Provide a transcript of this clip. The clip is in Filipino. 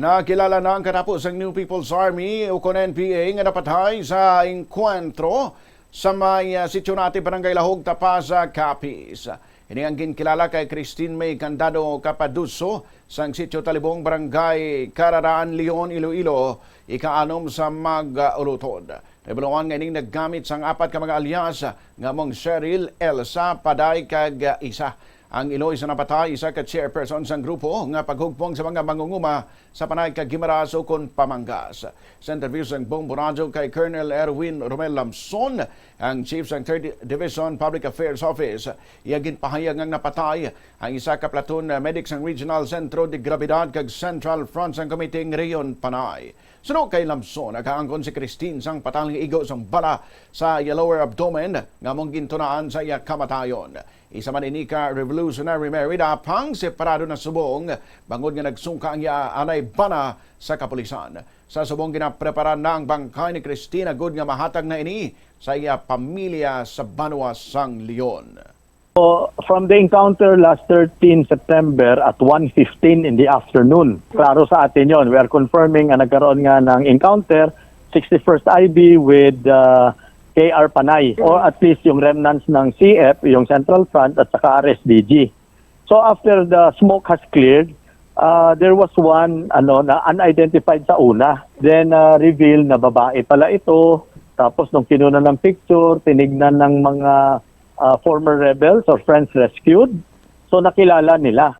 Nakilala na ang katapo sa New People's Army o kon NPA nga napatay sa engkwentro sa may Sitio Naatip, Barangay Lahug, Tapaz, Capiz. Ini ang ginkilala kay Christine Mae Candado Capaducio sa Sitio Talibong, Barangay Carara-an Leon, Iloilo, ika-anom sa mag-uulutod. Nahibaluan nga ining naggamit sang apat ka mga alyas nga mong Sheryl, Elsa, paday kag isa. Ang Iloilo sa napatay, isa ka chairperson sang grupo nga paghugpong sa mga mangunguma sa panay kag gimaras o kon pamanggas. Sa interview sang Bombo Radyo kay Colonel Erwin Rommel Lamzon, ang Chief sang 3rd Division Public Affairs Office, iyagin pahayag ang napatay ang isa ka platoon medic sang Regional Sentro de Grabidad kag Central Front sang Komiteng Rehiyon-Panay. Sunod kay Lamzon, nakaangkon si Christine sang pataling igo sang bala sa iya lower abdomen nga mong gintunaan sa iya kamatayon. Isa man inika revolutionary married apang separado na subong bangod nga nagsungka ang iya anay bana sa kapulisan. Sa subong ginaprepara na ang bangkay ni Christina good nga mahatag na ini sa iya pamilya sa Banwa sang Leon. So, from the encounter last 13 September at 1:15 in the afternoon, klaro sa atin yon. We are confirming na nagkaroon nga ng encounter, 61st IB with KR Panay, or at least yung remnants ng CF, yung Central Front at saka RSDG. So after the smoke has cleared, there was one na unidentified sa una. Then reveal na babae pala ito. Tapos nung kinuna ng picture, tinignan ng mga former rebels or friends rescued. So nakilala nila.